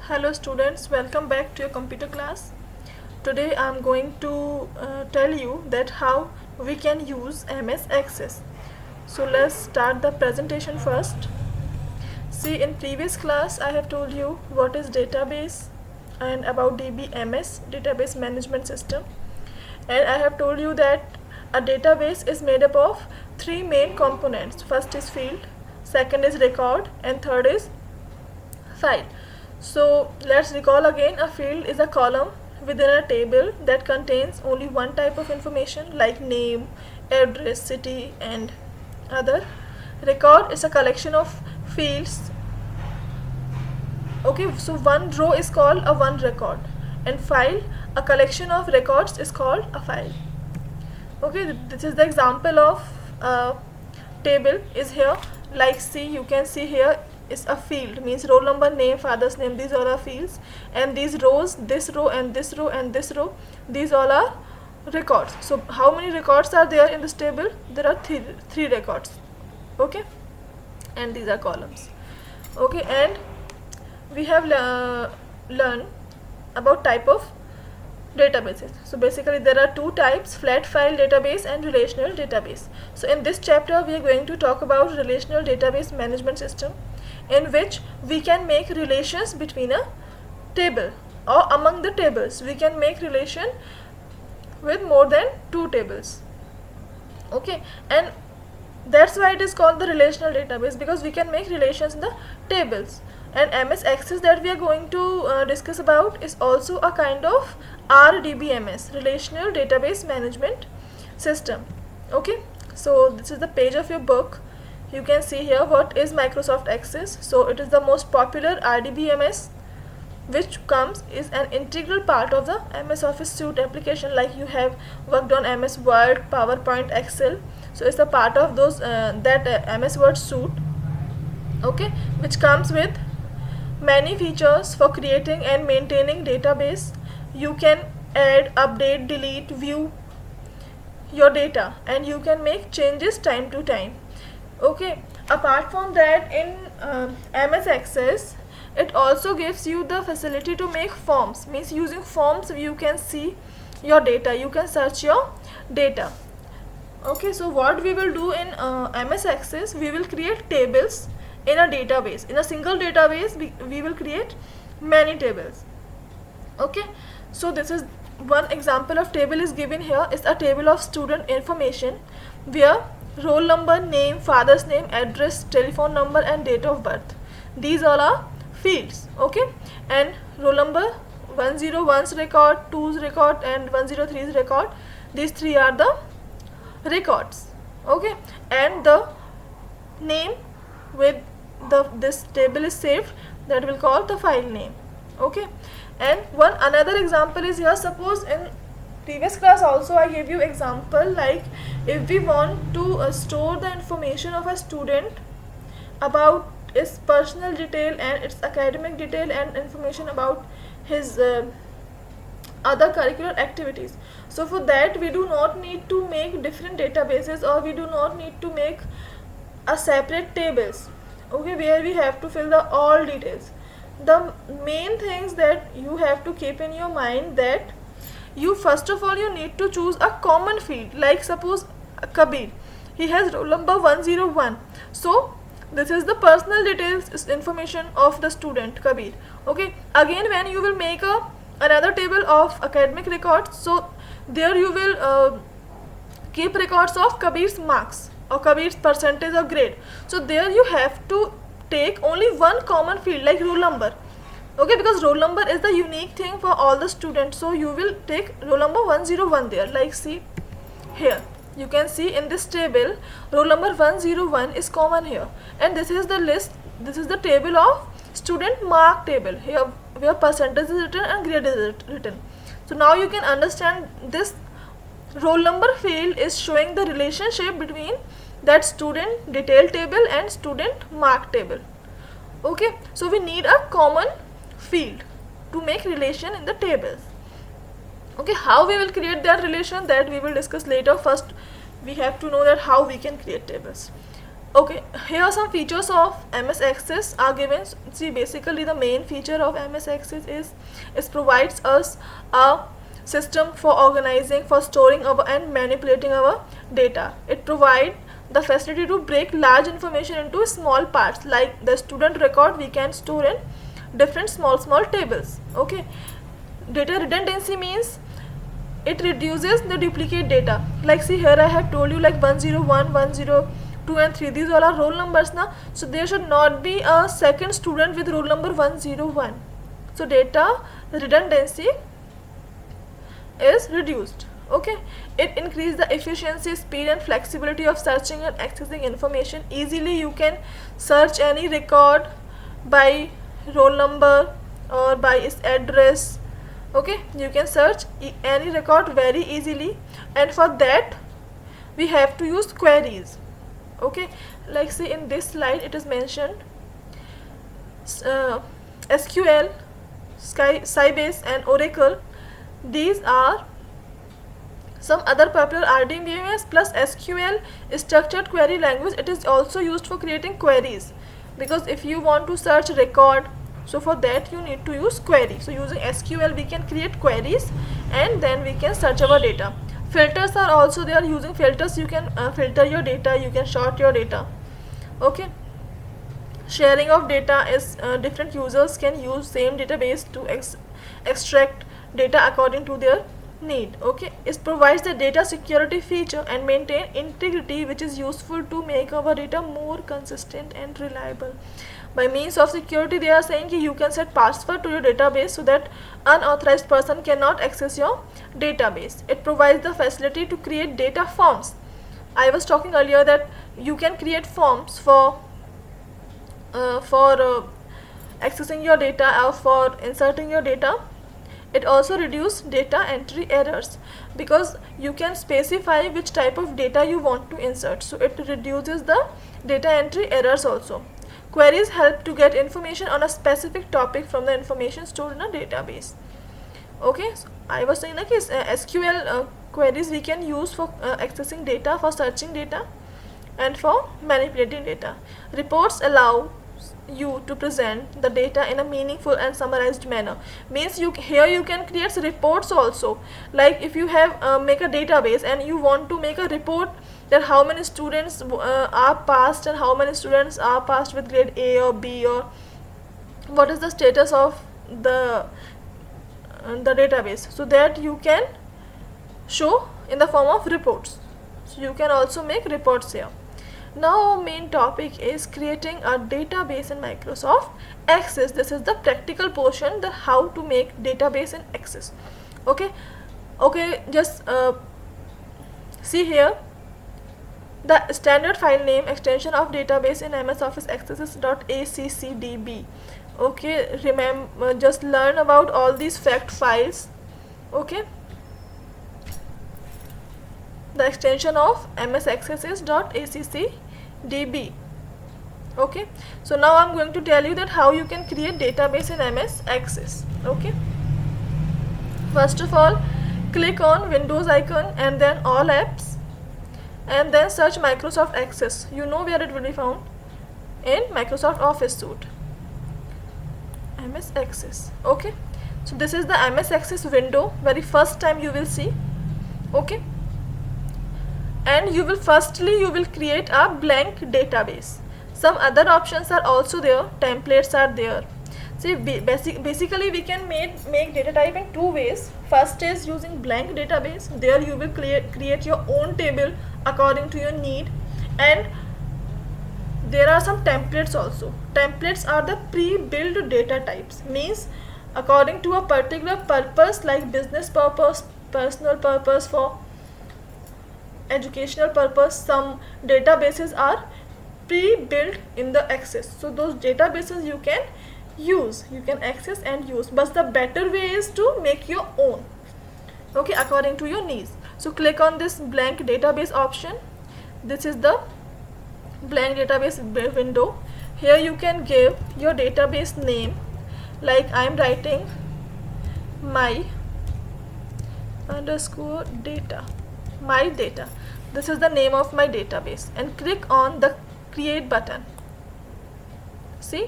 Hello students, welcome back to your computer class. Today I am going to tell you that how we can use MS Access. So let's start the presentation first. See, in previous class I have told you what is database and about DBMS, database management system, and I have told you that a database is made up of three main components. First is field, second is record, and third is file. So let's recall again. A field is a column within a table that contains only one type of information like name, address, city and other. Record is a collection of fields. Okay, so one row is called a one record, and file, a collection of records, is called a file. Okay, this is the example of table is here. Like, see, you can see here is a field, means roll number, name, father's name, these all are fields, and these rows, this row and this row and this row, these all are records. So how many records are there in this table? There are three records. Okay, and these are columns. Okay, and we have learned about type of databases. So basically there are two types: flat file database and relational database. So in this chapter we are going to talk about relational database management system, in which we can make relations between a table or among the tables. We can make relation with more than two tables. Okay, and that's why it is called the relational database, because we can make relations in the tables. And MS Access that we are going to discuss about is also a kind of RDBMS, relational database management system. Okay, so this is the page of your book. You can see here what is Microsoft Access. So it is the most popular RDBMS, which comes is an integral part of the MS Office suite application. Like you have worked on MS Word, PowerPoint, Excel. So it's a part of those MS Word suite. Okay, which comes with many features for creating and maintaining database. You can add, update, delete, view your data, and you can make changes time to time. Okay, apart from that, in MS Access it also gives you the facility to make forms, means using forms you can see your data, you can search your data. Okay, so what we will do in MS Access, we will create tables in a database. In a single database we will create many tables. Okay, so this is one example of table is given here. Is a table of student information where roll number, name, father's name, address, telephone number and date of birth, these all are fields. Okay, and roll number 101's record, 2's record and 103's record, these three are the records. Okay, and the name with this table is saved, that will call the file name. Okay, and another example is here. Suppose in previous class also I gave you example, like if we want to store the information of a student about his personal detail and its academic detail and information about his other curricular activities. So for that we do not need to make different databases, or we do not need to make a separate tables. Okay, where we have to fill the all details. The main things that you have to keep in your mind, that you first of all you need to choose a common field. Like suppose Kabir, he has roll number 101, so this is the personal details information of the student Kabir. Okay, again when you will make another table of academic records, so there you will keep records of Kabir's marks or Kabir's percentage or grade. So there you have to take only one common field like roll number. Okay, because roll number is the unique thing for all the students, so you will take roll number 101 there. Like see here, you can see in this table roll number 101 is common here, and this is the list, this is the table of student mark table here, where percentage is written and grade is written. So now you can understand this roll number field is showing the relationship between that student detail table and student mark table. Okay, so we need a common field to make relation in the tables. Okay, how we will create that relation, that we will discuss later. First we have to know that how we can create tables. Okay, here are some features of MS Access are given. See, basically the main feature of MS Access is it provides us a system for organizing, for storing our and manipulating our data. It provides the facility to break large information into small parts. Like the student record, we can store in different small tables. Okay, data redundancy means it reduces the duplicate data. Like see here I have told you like 101, 102 and 3, these all are roll numbers now, so there should not be a second student with roll number 101. So data redundancy is reduced. Okay, it increases the efficiency, speed and flexibility of searching and accessing information. Easily you can search any record by roll number or by its address. Okay, you can search any record very easily, and for that we have to use queries. Okay, like say in this slide it is mentioned SQL, Sybase and Oracle. These are some other popular RDBMS plus SQL structured query language. It is also used for creating queries, because if you want to search record, so for that you need to use query. So using SQL we can create queries and then we can search our data. Filters are also there. Using filters you can filter your data, you can sort your data. Okay, sharing of data is different users can use same database to extract data according to their need. Okay, it provides the data security feature and maintain integrity, which is useful to make our data more consistent and reliable. By means of security, they are saying that you can set password to your database so that unauthorized person cannot access your database. It provides the facility to create data forms. I was talking earlier that you can create forms for accessing your data or for inserting your data. It also reduces data entry errors because you can specify which type of data you want to insert. So it reduces the data entry errors also. Queries help to get information on a specific topic from the information stored in a database. Okay, so I was saying that SQL queries we can use for accessing data, for searching data and for manipulating data. Reports allow you to present the data in a meaningful and summarized manner. Means here you can create reports also. Like if you have make a database and you want to make a report that how many students are passed and how many students are passed with grade A or B, or what is the status of the database, so that you can show in the form of reports. So you can also make reports here. Now our main topic is creating a database in Microsoft Access. This is the practical portion, the how to make database in Access. Okay, just see here. The standard file name extension of database in MS Office Access is .accdb. Okay, remember, just learn about all these fact files. Okay, the extension of MS Access is .accdb. Okay, so now I'm going to tell you that how you can create database in MS Access. Okay, first of all, click on Windows icon and then all apps, and then search Microsoft Access. You know where it will be found, in Microsoft Office suite, MS Access. Okay, so this is the MS Access window, very first time you will see. Okay, and you will create a blank database. Some other options are also there, templates are there. See, basically we can make data type in two ways. First is using blank database. There you will create your own table according to your need, and there are some templates also. Templates are the pre-built data types, means according to a particular purpose, like business purpose, personal purpose, for educational purpose. Some databases are pre-built in the Access, so those databases you can use, you can access and use, but the better way is to make your own, okay, according to your needs. So click on this blank database option. This is the blank database window. Here you can give your database name, like I am writing my underscore data, my data. This is the name of my database, and click on the create button. See?